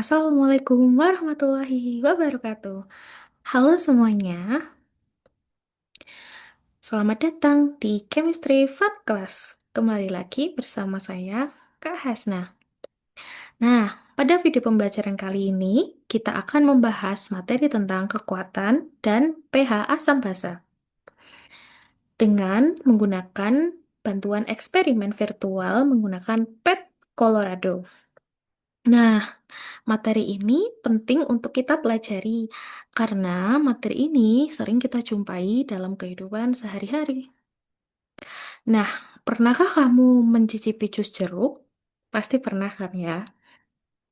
Assalamualaikum warahmatullahi wabarakatuh. Halo semuanya, selamat datang di Chemistry Fun Class. Kembali lagi bersama saya, Kak Hasna. Nah, pada video pembelajaran kali ini, kita akan membahas materi tentang kekuatan dan pH asam basa dengan menggunakan bantuan eksperimen virtual menggunakan PET Colorado. Nah, materi ini penting untuk kita pelajari karena materi ini sering kita jumpai dalam kehidupan sehari-hari. Nah, pernahkah kamu mencicipi jus jeruk? Pasti pernah kan ya?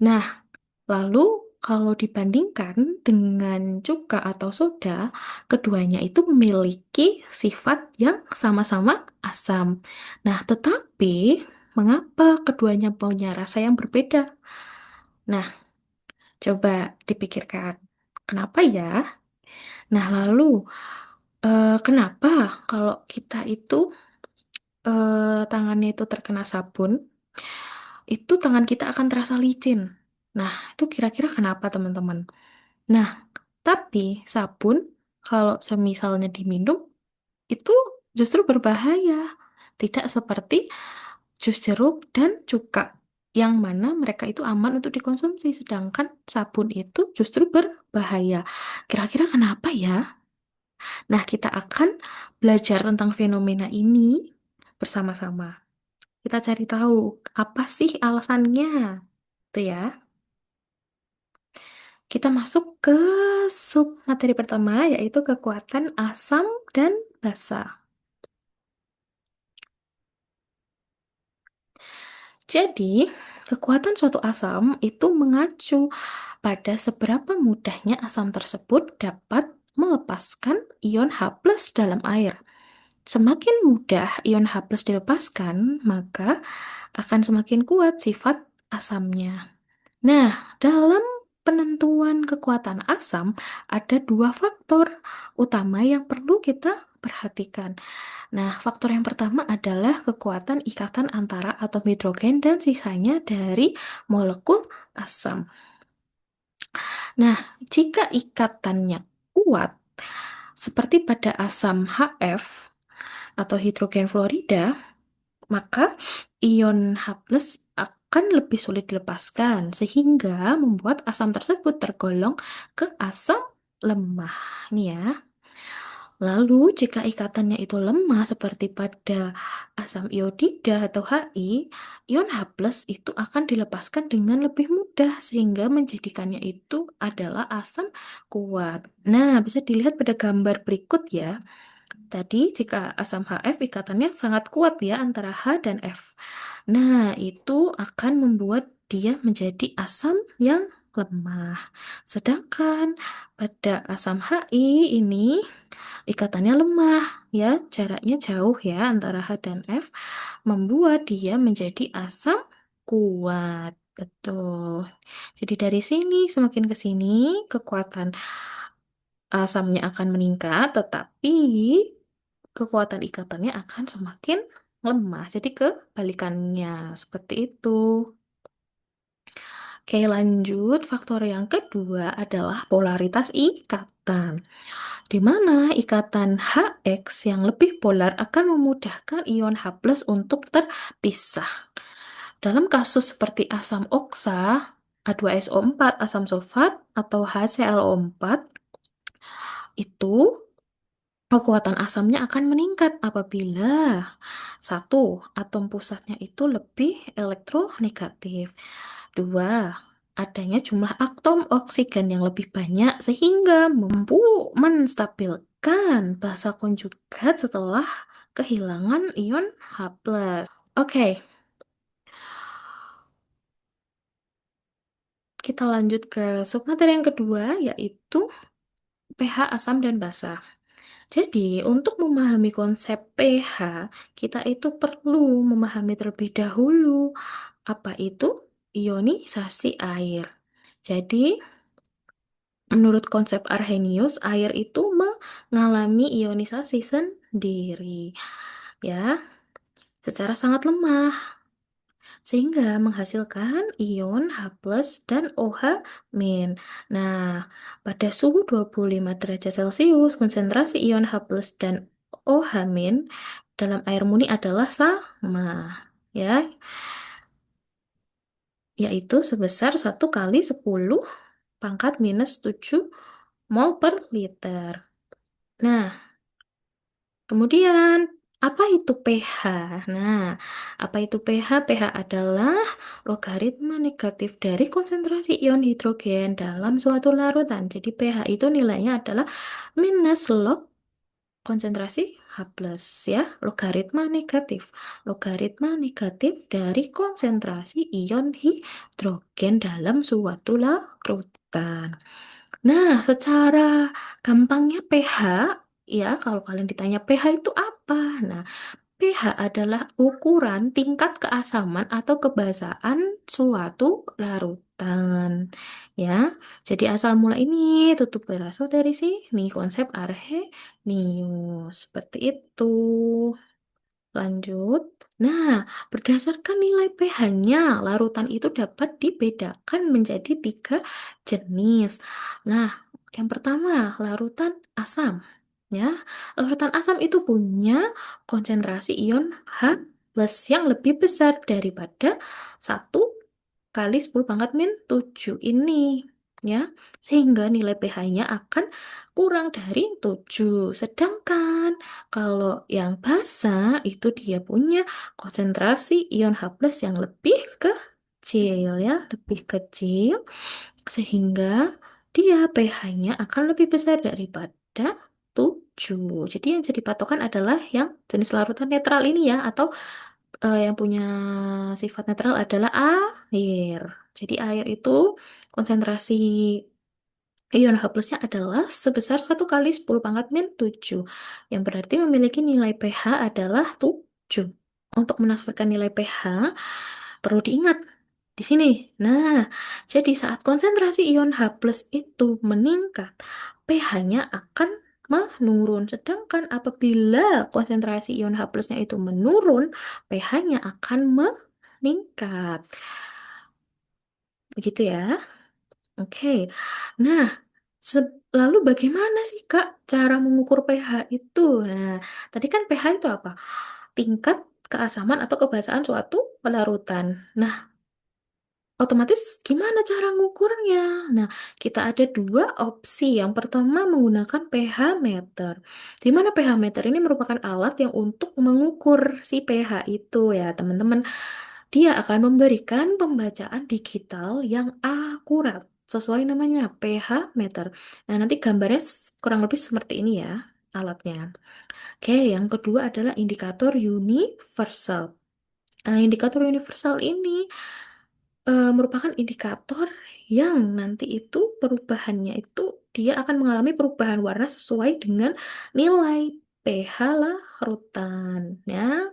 Nah, lalu kalau dibandingkan dengan cuka atau soda, keduanya itu memiliki sifat yang sama-sama asam. Nah, tetapi mengapa keduanya punya rasa yang berbeda? Nah, coba dipikirkan, kenapa ya? Nah, lalu kenapa kalau kita itu tangannya itu terkena sabun, itu tangan kita akan terasa licin. Nah, itu kira-kira kenapa teman-teman? Nah, tapi sabun kalau semisalnya diminum itu justru berbahaya. Tidak seperti jus jeruk dan cuka yang mana mereka itu aman untuk dikonsumsi, sedangkan sabun itu justru berbahaya. Kira-kira kenapa ya? Nah, kita akan belajar tentang fenomena ini bersama-sama. Kita cari tahu apa sih alasannya. Itu ya. Kita masuk ke sub materi pertama yaitu kekuatan asam dan basa. Jadi, kekuatan suatu asam itu mengacu pada seberapa mudahnya asam tersebut dapat melepaskan ion H+ dalam air. Semakin mudah ion H+ dilepaskan, maka akan semakin kuat sifat asamnya. Nah, dalam penentuan kekuatan asam ada dua faktor utama yang perlu kita perhatikan. Nah, faktor yang pertama adalah kekuatan ikatan antara atom hidrogen dan sisanya dari molekul asam. Nah, jika ikatannya kuat, seperti pada asam HF atau hidrogen fluorida, maka ion H+ akan lebih sulit dilepaskan, sehingga membuat asam tersebut tergolong ke asam lemah. Nih ya. Lalu, jika ikatannya itu lemah seperti pada asam iodida atau Hi, ion H+ itu akan dilepaskan dengan lebih mudah sehingga menjadikannya itu adalah asam kuat. Nah, bisa dilihat pada gambar berikut ya. Tadi jika asam HF ikatannya sangat kuat ya antara H dan F. Nah, itu akan membuat dia menjadi asam yang lemah. Sedangkan pada asam Hi ini ikatannya lemah ya, jaraknya jauh ya antara H dan F, membuat dia menjadi asam kuat. Betul. Jadi dari sini semakin ke sini kekuatan asamnya akan meningkat, tetapi kekuatan ikatannya akan semakin lemah. Jadi kebalikannya seperti itu. Oke, lanjut. Faktor yang kedua adalah polaritas ikatan, di mana ikatan HX yang lebih polar akan memudahkan ion H+ untuk terpisah. Dalam kasus seperti asam oksa, H2SO4, asam sulfat, atau HClO4, itu kekuatan asamnya akan meningkat apabila satu, atom pusatnya itu lebih elektronegatif. Dua, adanya jumlah atom oksigen yang lebih banyak sehingga mampu menstabilkan basa konjugat setelah kehilangan ion H+. Oke, kita lanjut ke submateri yang kedua yaitu pH asam dan basa. Jadi, untuk memahami konsep pH, kita itu perlu memahami terlebih dahulu apa itu ionisasi air. Jadi, menurut konsep Arrhenius, air itu mengalami ionisasi sendiri, ya, secara sangat lemah. sehingga menghasilkan ion H+ dan OH-. Nah, pada suhu 25 derajat Celcius, konsentrasi ion H+ dan OH- dalam air murni adalah sama, ya, yaitu sebesar 1 × 10⁻⁻⁷ mol per liter. Nah, kemudian, apa itu pH? Nah, apa itu pH? pH adalah logaritma negatif dari konsentrasi ion hidrogen dalam suatu larutan. Jadi pH itu nilainya adalah minus log konsentrasi H+, ya, logaritma negatif dari konsentrasi ion hidrogen dalam suatu larutan. Nah, secara gampangnya pH, ya, kalau kalian ditanya pH itu apa? Nah, pH adalah ukuran tingkat keasaman atau kebasaan suatu larutan. Ya, jadi asal mula ini tutup berasal dari sini konsep Arrhenius. Seperti itu. Lanjut. Nah, berdasarkan nilai pH-nya, larutan itu dapat dibedakan menjadi 3 jenis. Nah, yang pertama, larutan asam. Ya, larutan asam itu punya konsentrasi ion H+ yang lebih besar daripada 1 × 10⁻⁷ ini. Ya, sehingga nilai pH-nya akan kurang dari 7. Sedangkan kalau yang basa itu dia punya konsentrasi ion H+ yang lebih kecil, ya, lebih kecil, sehingga dia pH-nya akan lebih besar daripada 7. Jadi yang jadi patokan adalah yang jenis larutan netral ini, ya, atau yang punya sifat netral adalah air. Jadi air itu konsentrasi ion H+-nya adalah sebesar 1 × 10⁻⁷, yang berarti memiliki nilai pH adalah 7. Untuk menafsirkan nilai pH, perlu diingat di sini. Nah, jadi saat konsentrasi ion H+ itu meningkat, pH-nya akan menurun. Sedangkan apabila konsentrasi ion H+-nya itu menurun, pH-nya akan meningkat. Begitu ya. Oke. Nah, lalu bagaimana sih Kak cara mengukur pH itu? Nah, tadi kan pH itu apa? Tingkat keasaman atau kebasaan suatu larutan. Nah, otomatis gimana cara ngukurnya? Nah, kita ada dua opsi. Yang pertama menggunakan pH meter. Di mana pH meter ini merupakan alat yang untuk mengukur si pH itu, ya, teman-teman. Dia akan memberikan pembacaan digital yang akurat sesuai namanya pH meter. Nah, nanti gambarnya kurang lebih seperti ini, ya, alatnya. Oke, yang kedua adalah indikator universal. Nah, indikator universal ini merupakan indikator yang nanti itu perubahannya itu dia akan mengalami perubahan warna sesuai dengan nilai pH larutan, ya.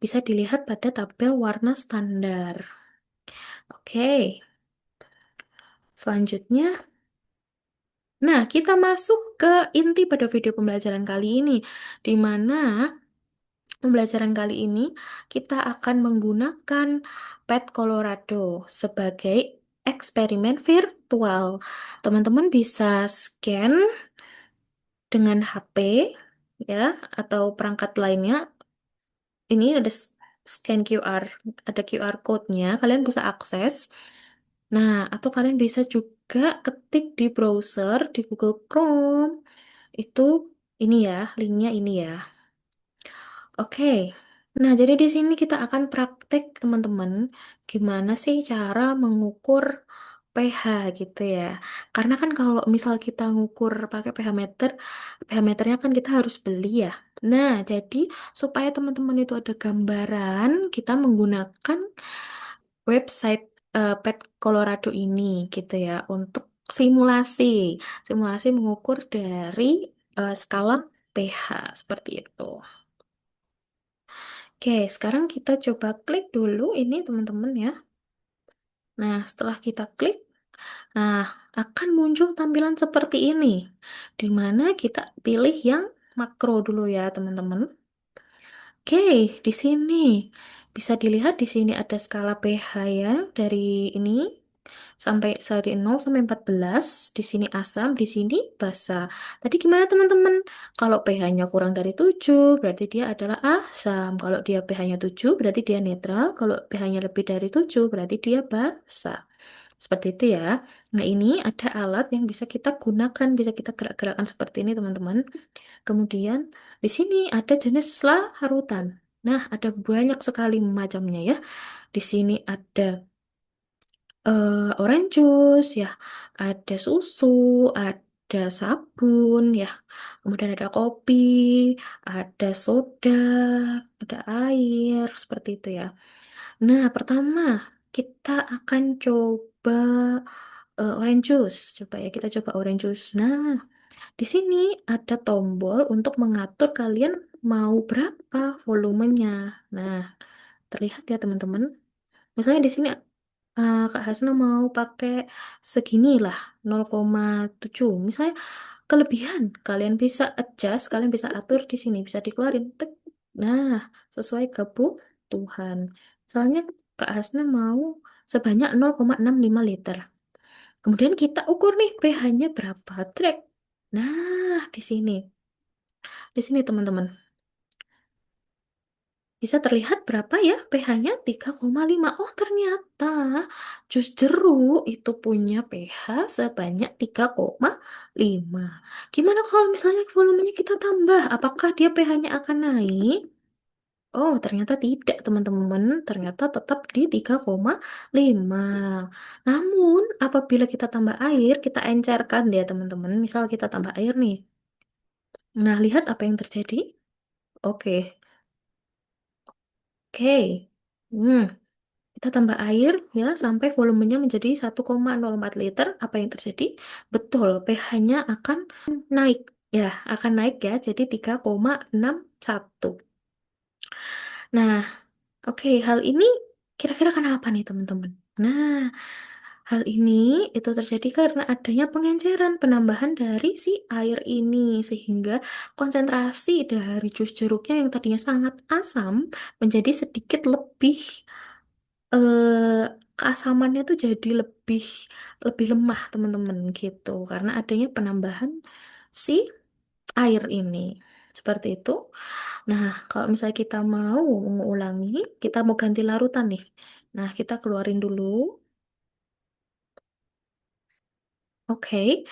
Bisa dilihat pada tabel warna standar. Oke, selanjutnya, nah, kita masuk ke inti pada video pembelajaran kali ini, di mana pembelajaran kali ini kita akan menggunakan Pet Colorado sebagai eksperimen virtual. Teman-teman bisa scan dengan HP, ya, atau perangkat lainnya. Ini ada scan QR, ada QR code-nya, kalian bisa akses. Nah, atau kalian bisa juga ketik di browser di Google Chrome. Itu ini, ya, linknya ini, ya. Oke. Nah, jadi di sini kita akan praktek, teman-teman, gimana sih cara mengukur pH gitu, ya. Karena kan kalau misal kita ngukur pakai pH meternya kan kita harus beli, ya. Nah, jadi supaya teman-teman itu ada gambaran, kita menggunakan website Pet Colorado ini gitu, ya, untuk simulasi. Simulasi mengukur dari skala pH seperti itu. Oke, sekarang kita coba klik dulu ini, teman-teman, ya. Nah, setelah kita klik, nah, akan muncul tampilan seperti ini, di mana kita pilih yang makro dulu, ya, teman-teman. Oke, di sini Bisa dilihat di sini ada skala pH ya, dari ini sampai dari 0 sampai 14. Di sini asam, di sini basa. Tadi gimana teman-teman? Kalau pH-nya kurang dari 7 berarti dia adalah asam. Kalau dia pH-nya 7 berarti dia netral. Kalau pH-nya lebih dari 7 berarti dia basa. Seperti itu ya. Nah, ini ada alat yang bisa kita gunakan, bisa kita gerak-gerakkan seperti ini, teman-teman. Kemudian di sini ada jenis larutan. Nah, ada banyak sekali macamnya ya. Di sini ada orange juice ya, ada susu, ada sabun ya, kemudian ada kopi, ada soda, ada air, seperti itu ya. Nah, pertama kita akan coba orange juice. Coba ya, kita coba orange juice. Nah, di sini ada tombol untuk mengatur kalian mau berapa volumenya. Nah, terlihat ya teman-teman. Misalnya di sini Kak Hasna mau pakai segini lah, 0,7. Misalnya kelebihan, kalian bisa adjust, kalian bisa atur di sini, bisa dikeluarin. Tek. Nah, sesuai kebutuhan. Misalnya Kak Hasna mau sebanyak 0,65 liter. Kemudian kita ukur nih pH-nya berapa. Track. Nah, di sini. Di sini teman-teman. Bisa terlihat berapa ya pH-nya? 3,5. Oh, ternyata jus jeruk itu punya pH sebanyak 3,5. Gimana kalau misalnya volumenya kita tambah? Apakah dia pH-nya akan naik? Oh, ternyata tidak, teman-teman. Ternyata tetap di 3,5. Namun, apabila kita tambah air, kita encerkan ya, teman-teman. Misal kita tambah air nih. Nah, lihat apa yang terjadi. Oke, oke. Hmm. Kita tambah air ya sampai volumenya menjadi 1,04 liter. Apa yang terjadi? Betul, pH-nya akan naik. Ya, akan naik ya. Jadi 3,61. Nah, oke, hal ini kira-kira kenapa nih teman-teman? Nah, hal ini itu terjadi karena adanya pengenceran penambahan dari si air ini sehingga konsentrasi dari jus jeruknya yang tadinya sangat asam menjadi sedikit lebih keasamannya tuh jadi lebih lebih lemah teman-teman gitu karena adanya penambahan si air ini seperti itu. Nah, kalau misalnya kita mau mengulangi, kita mau ganti larutan nih. Nah, kita keluarin dulu. Oke,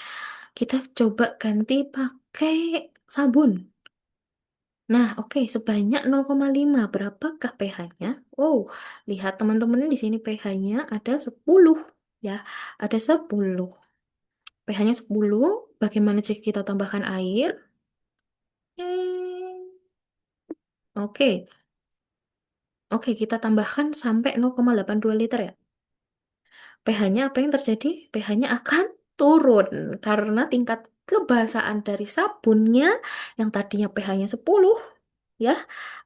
kita coba ganti pakai sabun. Nah, oke, sebanyak 0,5. Berapakah pH-nya? Oh, lihat teman-teman di sini pH-nya ada 10 ya. Ada 10. pH-nya 10. Bagaimana jika kita tambahkan air? Hmm, Oke, oke, kita tambahkan sampai 0,82 liter ya. pH-nya apa yang terjadi? pH-nya akan turun karena tingkat kebasaan dari sabunnya yang tadinya pH-nya 10 ya.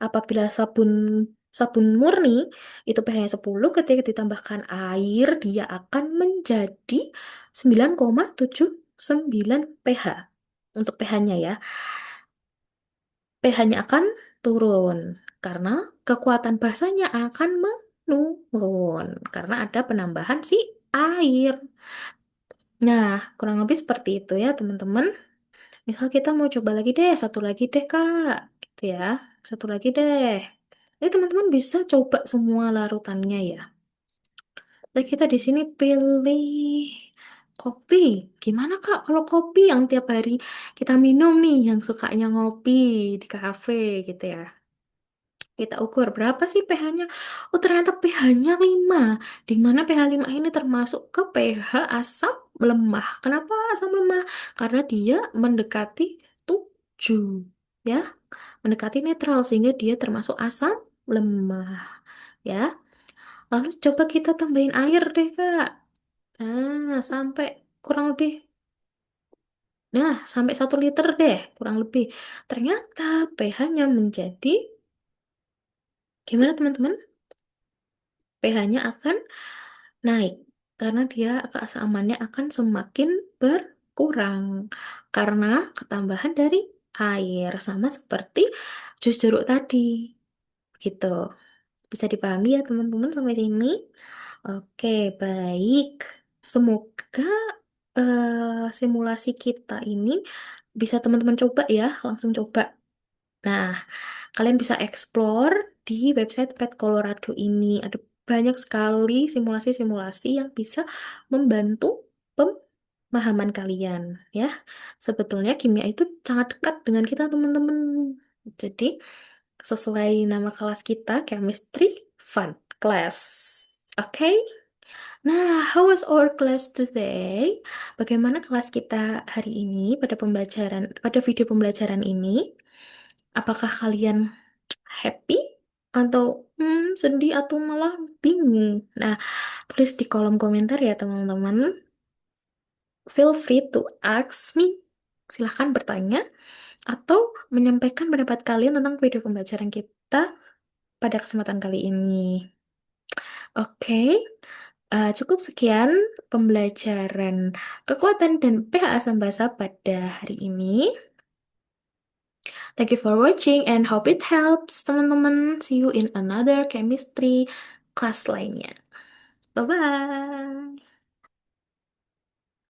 Apabila sabun sabun murni itu pH-nya 10, ketika ditambahkan air dia akan menjadi 9,79 pH. Untuk pH-nya ya. pH-nya akan turun karena kekuatan basanya akan menurun karena ada penambahan si air. Nah, kurang lebih seperti itu ya, teman-teman. Misal kita mau coba lagi deh, satu lagi deh, Kak. Gitu ya. Satu lagi deh. Jadi teman-teman bisa coba semua larutannya ya. Jadi kita di sini pilih kopi. Gimana Kak kalau kopi yang tiap hari kita minum nih, yang sukanya ngopi di kafe gitu ya. Kita ukur berapa sih pH-nya? Oh, ternyata pH-nya 5. Di mana pH 5 ini termasuk ke pH asam lemah. Kenapa asam lemah? Karena dia mendekati 7. Ya, mendekati netral sehingga dia termasuk asam lemah. Ya. Lalu coba kita tambahin air deh, Kak. Sampai kurang lebih. Sampai 1 liter deh, kurang lebih. Ternyata pH-nya menjadi gimana, teman-teman? pH-nya akan naik karena dia keasamannya akan semakin berkurang karena ketambahan dari air sama seperti jus jeruk tadi gitu. Bisa dipahami ya teman-teman sampai sini? Oke, baik. Semoga simulasi kita ini bisa teman-teman coba ya, langsung coba. Nah, kalian bisa explore di website Pet Colorado ini. Ada banyak sekali simulasi-simulasi yang bisa membantu pemahaman kalian ya. Sebetulnya kimia itu sangat dekat dengan kita teman-teman. Jadi, sesuai nama kelas kita, Chemistry Fun Class. Oke? Nah, how was our class today? Bagaimana kelas kita hari ini pada video pembelajaran ini? Apakah kalian happy atau sedih atau malah bingung? Nah, tulis di kolom komentar ya teman-teman. Feel free to ask me. Silahkan bertanya atau menyampaikan pendapat kalian tentang video pembelajaran kita pada kesempatan kali ini. Oke, cukup sekian pembelajaran kekuatan dan pH asam basa pada hari ini. Thank you for watching and hope it helps, teman-teman. See you in another chemistry class lainnya. Bye-bye.